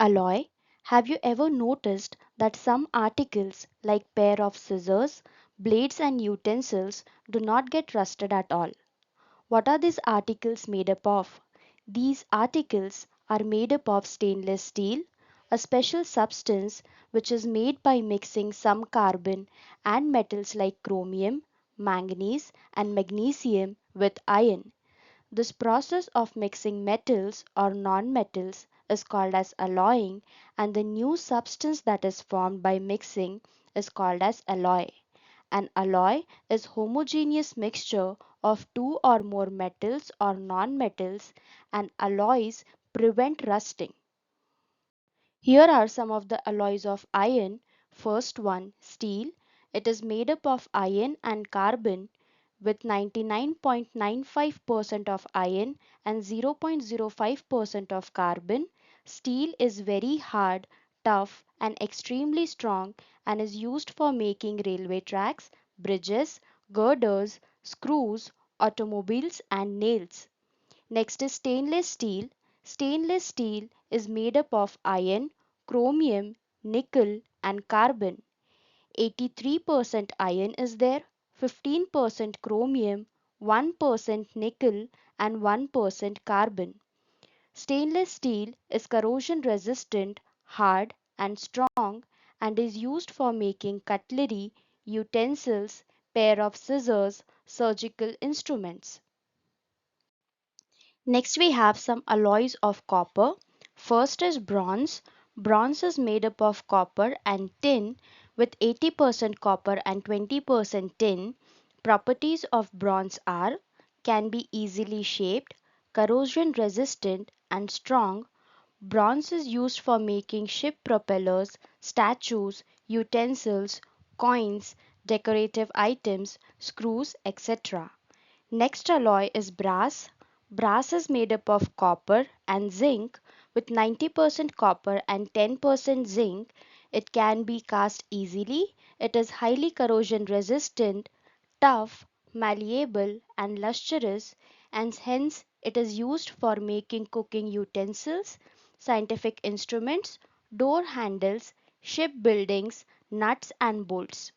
Alloy. Have you ever noticed that some articles like pair of scissors, blades and utensils do not get rusted at all? What are these articles made up of? These articles are made up of stainless steel, a special substance which is made by mixing some carbon and metals like chromium, manganese, and magnesium with iron. This process of mixing metals or non-metals is called as alloying, and the new substance that is formed by mixing is called as alloy. An alloy is homogeneous mixture of two or more metals or non-metals, and alloys prevent rusting. Here are some of the alloys of iron. First one, steel. It is made up of iron and carbon with 99.95% of iron and 0.05% of carbon. Steel is very hard, tough, and extremely strong and is used for making railway tracks, bridges, girders, screws, automobiles, and nails. Next is stainless steel. Stainless steel is made up of iron, chromium, nickel, and carbon. 83% iron is there, 15% chromium, 1% nickel, and 1% carbon. Stainless steel is corrosion resistant, hard, and strong and is used for making cutlery, utensils, pair of scissors, surgical instruments. Next we have some alloys of copper. First is bronze. Bronze is made up of copper and tin with 80% copper and 20% tin. Properties of bronze are can be easily shaped, corrosion resistant and strong. Bronze is used for making ship propellers, statues, utensils, coins, decorative items, screws, etc. Next alloy is brass. Brass is made up of copper and zinc with 90% copper and 10% zinc. It can be cast easily. It is highly corrosion resistant, tough, malleable, and lustrous, and hence it is used for making cooking utensils, scientific instruments, door handles, ship buildings, nuts, and bolts.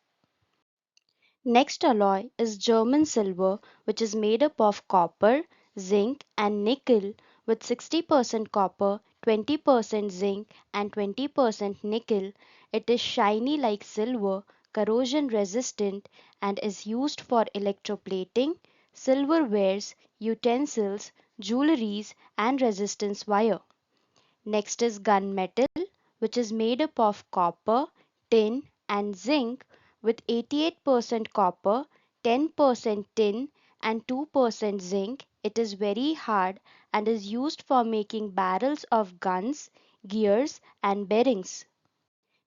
Next alloy is German silver, which is made up of copper, zinc, and nickel with 60% copper, 20% zinc, and 20% nickel. It is shiny like silver, corrosion resistant, and is used for electroplating, silverwares, utensils, jewelries, and resistance wire. Next is gunmetal, which is made up of copper, tin, and zinc with 88% copper, 10% tin, and 2% zinc. It is very hard and is used for making barrels of guns, gears, and bearings.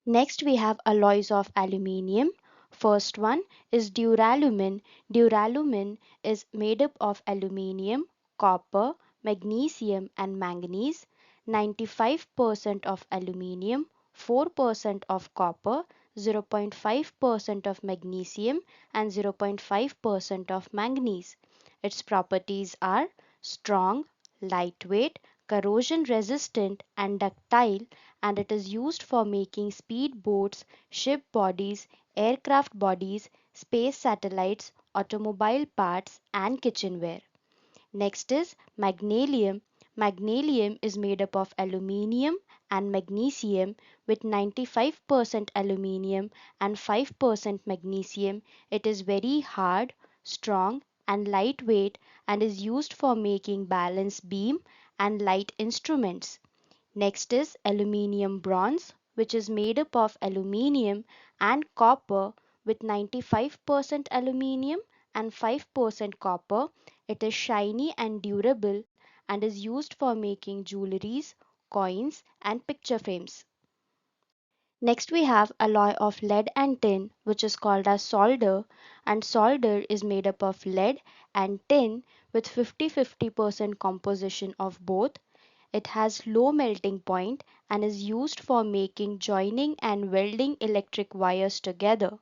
Next, we have alloys of aluminium. First one is duralumin. Duralumin is made up of aluminium, copper, magnesium, and manganese. 95% of aluminium, 4% of copper, 0.5% of magnesium, and 0.5% of manganese. Its properties are strong, lightweight, corrosion resistant, and ductile, and it is used for making speed boats, ship bodies, aircraft bodies, space satellites, automobile parts, and kitchenware. Next is magnesium. Magnesium is made up of aluminium and magnesium with 95% aluminium and 5% magnesium. It is very hard, strong, and lightweight and is used for making balance beam and light instruments. Next is aluminium bronze, which is made up of aluminium and copper with 95% aluminium and 5% copper. It is shiny and durable and is used for making jewelries, coins, and picture frames. Next we have alloy of lead and tin, which is called as solder, and solder is made up of lead and tin with 50-50% composition of both. It has low melting point and is used for making joining and welding electric wires together.